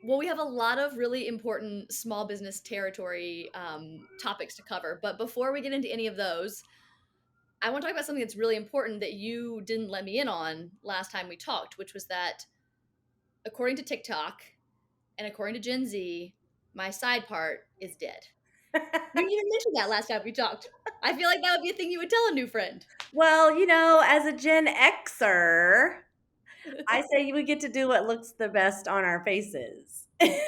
Well, we have a lot of really important small business territory topics to cover. But before we get into any of those, I want to talk about something that's really important that you didn't let me in on last time we talked, which was that according to TikTok and according to Gen Z, my side part is dead. You didn't even mention that last time we talked. I feel like that would be a thing you would tell a new friend. Well, as a Gen Xer, I say we get to do what looks the best on our faces. Okay.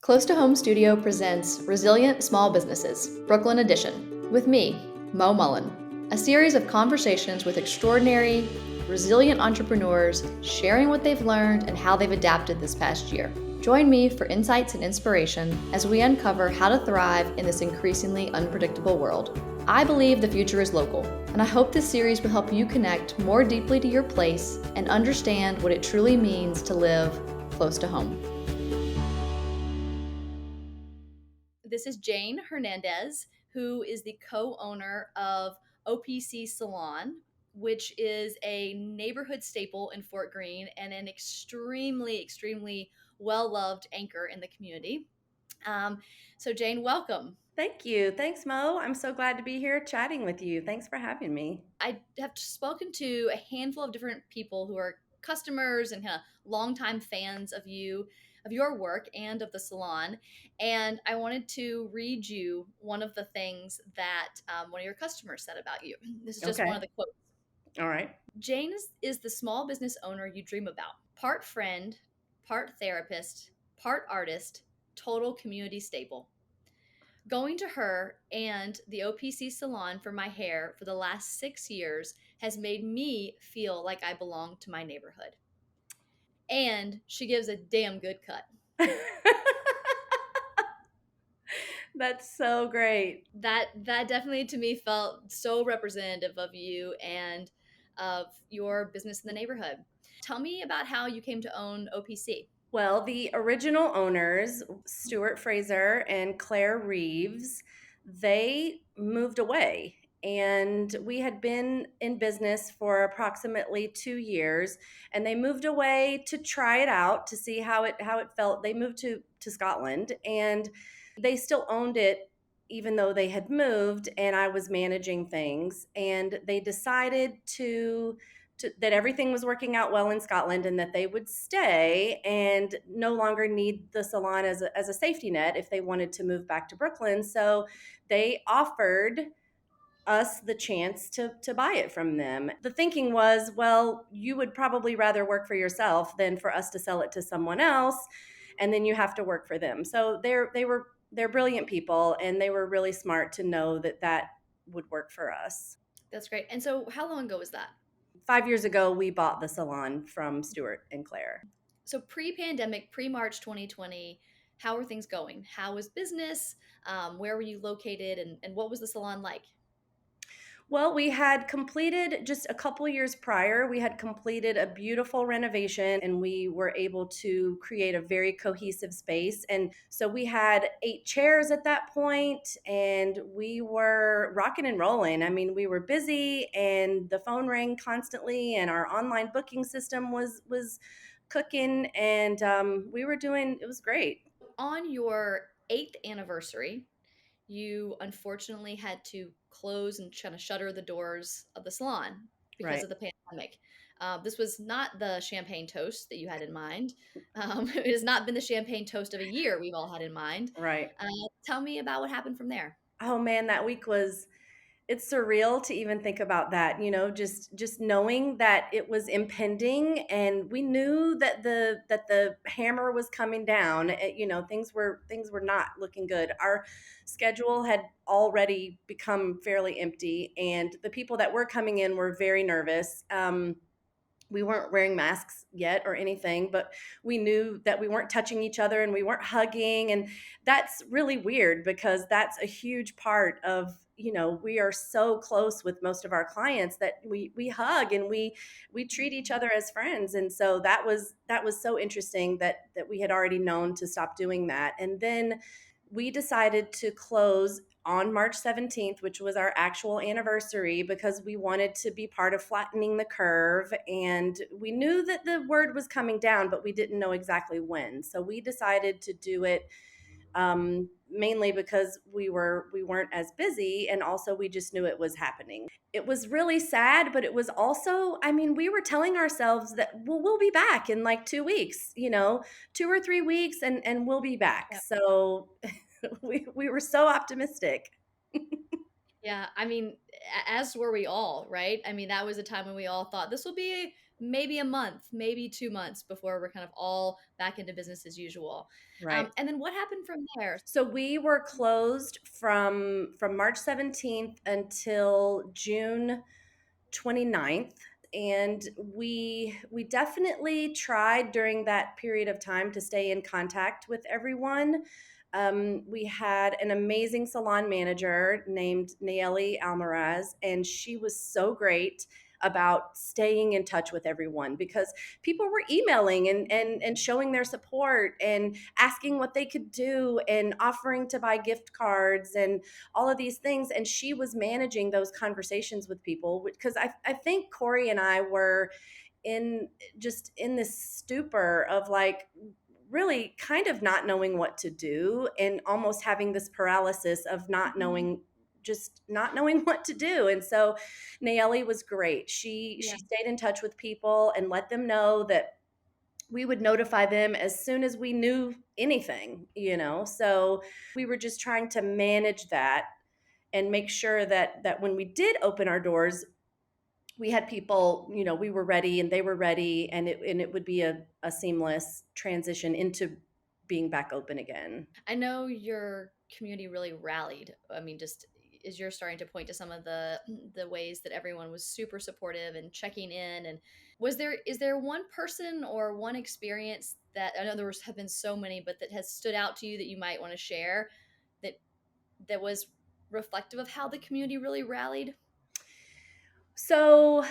Close to Home Studio presents Resilient Small Businesses, Brooklyn Edition, with me, Mo Mullen. A series of conversations with extraordinary, resilient entrepreneurs sharing what they've learned and how they've adapted this past year. Join me for insights and inspiration as we uncover how to thrive in this increasingly unpredictable world. I believe the future is local, and I hope this series will help you connect more deeply to your place and understand what it truly means to live close to home. This is Jane Hernandez, who is the co owner of OPC Salon, which is a neighborhood staple in Fort Greene and an extremely well loved anchor in the community. So, Jane, welcome. Thank you. Thanks, Mo. I'm so glad to be here chatting with you. Thanks for having me. I have spoken to a handful of different people who are customers and kind of longtime fans of your work and of the salon. And I wanted to read you one of the things that one of your customers said about you. This is just one of Okay. the quotes. All right. Jane is the small business owner you dream about. Part friend, part therapist, part artist, total community staple. Going to her and the OPC salon for my hair for the last 6 years has made me feel like I belong to my neighborhood. And she gives a damn good cut. That's so great. That definitely to me felt so representative of you and of your business in the neighborhood. Tell me about how you came to own OPC. Well, the original owners, Stuart Fraser and Claire Reeves, they moved away. And we had been in business for approximately 2 years, and they moved away to try it out to see how it felt. They moved to Scotland, and they still owned it even though they had moved, and I was managing things. And they decided that everything was working out well in Scotland and that they would stay and no longer need the salon as a safety net if they wanted to move back to Brooklyn. So they offered us the chance to buy it from them. The thinking was, well, you would probably rather work for yourself than for us to sell it to someone else, and then you have to work for them. So they're brilliant people, and they were really smart to know that would work for us. That's great. And so how long ago was that? 5 years ago, we bought the salon from Stuart and Claire. So pre-pandemic, pre-March 2020, how are things going? How was business? Where were you located, and what was the salon like? Well, we had completed just a couple years prior, we had completed a beautiful renovation and we were able to create a very cohesive space. And so we had 8 chairs at that point and we were rocking and rolling. I mean, we were busy and the phone rang constantly and our online booking system was cooking and we were doing, it was great. On your 8th anniversary, you unfortunately had to close and kind of shutter the doors of the salon because Right. of the pandemic. This was not the champagne toast that you had in mind. It has not been the champagne toast of a year we've all had in mind. Right. Uh, Tell me about what happened from there. Oh man, that week was, it's surreal to even think about that, just knowing that it was impending and we knew that the hammer was coming down. Things were not looking good. Our schedule had already become fairly empty and the people that were coming in were very nervous. We weren't wearing masks yet or anything, but we knew that we weren't touching each other and we weren't hugging. And that's really weird because that's a huge part of, we are so close with most of our clients that we hug and we treat each other as friends. And so that was so interesting that we had already known to stop doing that. And then we decided to close on March 17th, which was our actual anniversary, because we wanted to be part of flattening the curve. And we knew that the word was coming down, but we didn't know exactly when. So we decided to do it, mainly because we weren't as busy, and also we just knew it was happening. It was really sad, but it was also, I mean, we were telling ourselves that, well, we'll be back in like 2 weeks, 2 or 3 weeks, and we'll be back. Yeah. So we were so optimistic. Yeah, I mean, as were we all, right? I mean, that was a time when we all thought this will be maybe a month, maybe 2 months before we're kind of all back into business as usual. Right. And then what happened from there? So we were closed from March 17th until June 29th. And we definitely tried during that period of time to stay in contact with everyone. We had an amazing salon manager named Nayeli Almaraz, and she was so great about staying in touch with everyone, because people were emailing and showing their support and asking what they could do and offering to buy gift cards and all of these things. And she was managing those conversations with people, because I think Corey and I were in just in this stupor of like really kind of not knowing what to do, and almost having this paralysis of not knowing, just not knowing what to do. And so Nayeli was great. She Yeah. stayed in touch with people and let them know that we would notify them as soon as we knew anything. So we were just trying to manage that and make sure that when we did open our doors, we had people, we were ready and they were ready, and it would be a seamless transition into being back open again. I know your community really rallied. I mean, just as you're starting to point to some of the ways that everyone was super supportive and checking in, and is there one person or one experience that, I know have been so many, but that has stood out to you that you might want to share, that was reflective of how the community really rallied? So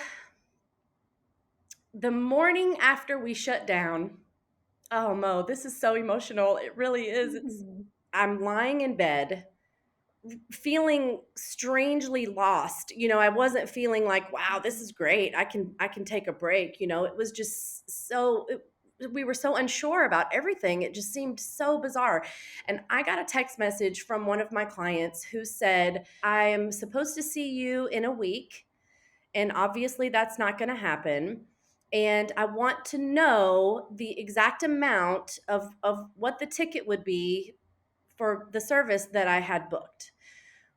the morning after we shut down, oh Mo, this is so emotional. It really is. Mhm. I'm lying in bed feeling strangely lost. I wasn't feeling like, wow, this is great, I can take a break. It was just we were so unsure about everything. It just seemed so bizarre. And I got a text message from one of my clients who said, I am supposed to see you in a week, and obviously that's not going to happen, and I want to know the exact amount of what the ticket would be for the service that I had booked.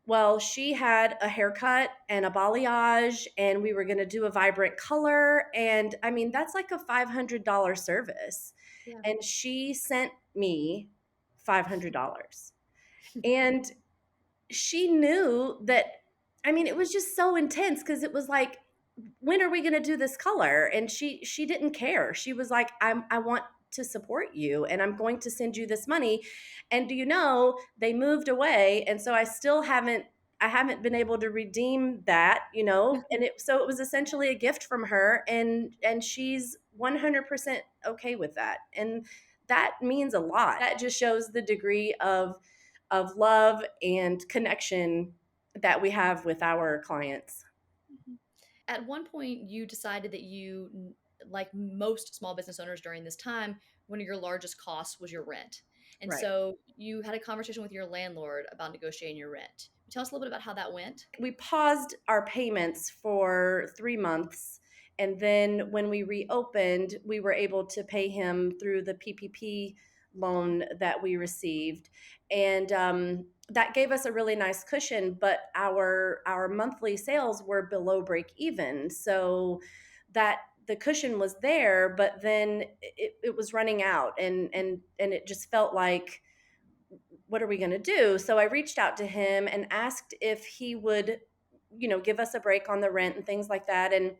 Well, she had a haircut and a balayage, and we were going to do a vibrant color. And I mean, that's like a $500 service. Yeah. And she sent me $500. And she knew that, I mean, it was just so intense, because it was like, when are we going to do this color? And she didn't care. She was like, I want to support you, and I'm going to send you this money. And do you know, they moved away, and so I haven't been able to redeem that, and it was essentially a gift from her, and she's 100% okay with that. And that means a lot. That just shows the degree of love and connection that we have with our clients. Mhm. At one point, you decided that like most small business owners during this time, one of your largest costs was your rent. And Right. so you had a conversation with your landlord about negotiating your rent. Tell us a little bit about how that went. We paused our payments for 3 months. And then when we reopened, we were able to pay him through the PPP loan that we received. And that gave us a really nice cushion, but our monthly sales were below break even. So that the cushion was there, but then it was running out, and it just felt like, what are we going to do? So I reached out to him and asked if he would, give us a break on the rent and things like that. And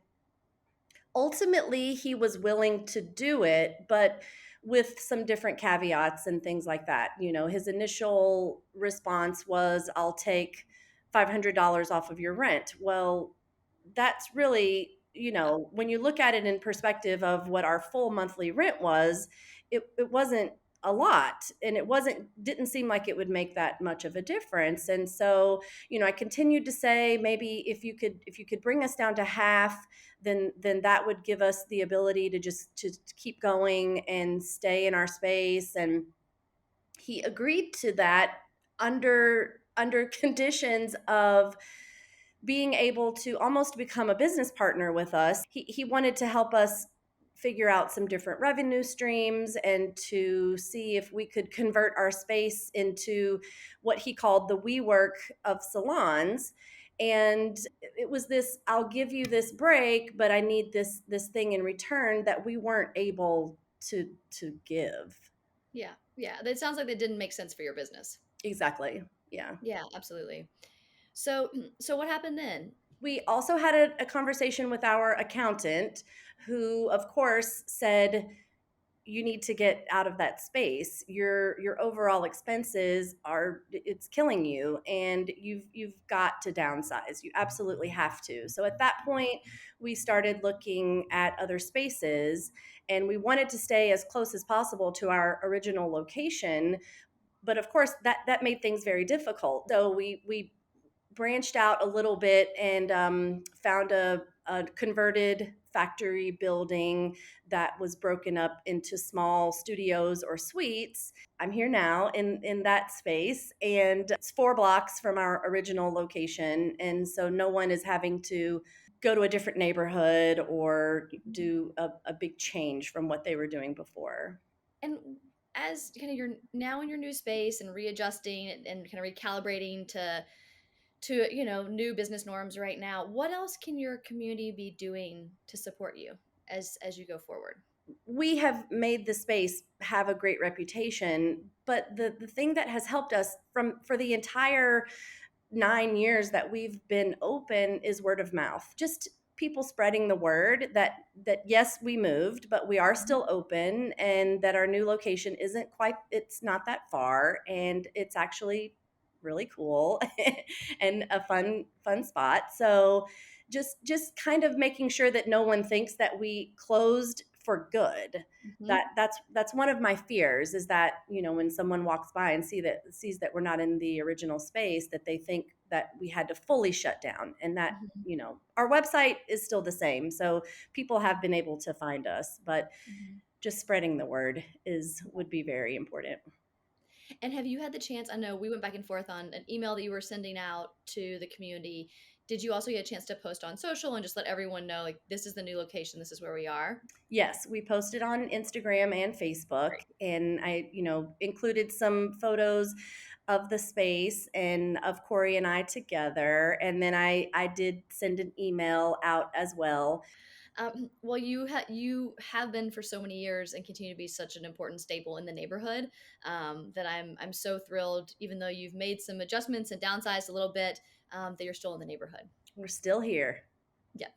ultimately, he was willing to do it, but with some different caveats and things like that. His initial response was, I'll take $500 off of your rent. Well, that's really, when you look at it in perspective of what our full monthly rent was, it wasn't a lot, and it didn't seem like it would make that much of a difference. And so, I continued to say, maybe if you could bring us down to half, then that would give us the ability to just to keep going and stay in our space. And he agreed to that under conditions of being able to almost become a business partner with us. He wanted to help us figure out some different revenue streams and to see if we could convert our space into what he called the WeWork of salons. And it was this, I'll give you this break, but I need this thing in return that we weren't able to give. Yeah. Yeah. That sounds like that didn't make sense for your business. Exactly. Yeah. Yeah, absolutely. So, so what happened then? We also had a conversation with our accountant, who, of course, said, you need to get out of that space. Your overall expenses it's killing you, and you've got to downsize. You absolutely have to. So at that point, we started looking at other spaces, and we wanted to stay as close as possible to our original location. But of course, that made things very difficult. So we branched out a little bit and found a converted factory building that was broken up into small studios or suites. I'm here now in that space, and it's 4 blocks from our original location. And so no one is having to go to a different neighborhood or do a big change from what they were doing before. And as kind of you're now in your new space and readjusting and kind of recalibrating to new business norms right now, what else can your community be doing to support you as you go forward? We have made the space have a great reputation, but the thing that has helped us for the entire 9 years that we've been open is word of mouth. Just people spreading the word that yes, we moved, but we are still open, and that our new location it's not that far, and it's actually really cool and a fun spot. So just kind of making sure that no one thinks that we closed for good. Mm-hmm. That's one of my fears, is that when someone walks by and sees that we're not in the original space, that they think that we had to fully shut down. And that Mm-hmm. our website is still the same, so people have been able to find us, but Mm-hmm. just spreading the word would be very important. And have you had the chance? I know we went back and forth on an email that you were sending out to the community. Did you also get a chance to post on social and just let everyone know, like, this is the new location, this is where we are? Yes, we posted on Instagram and Facebook, Great. and I, included some photos of the space and of Corey and I together. And then I did send an email out as well. Well, you have been for so many years and continue to be such an important staple in the neighborhood, that I'm so thrilled, even though you've made some adjustments and downsized a little bit, that you're still in the neighborhood. We're still here. Yeah.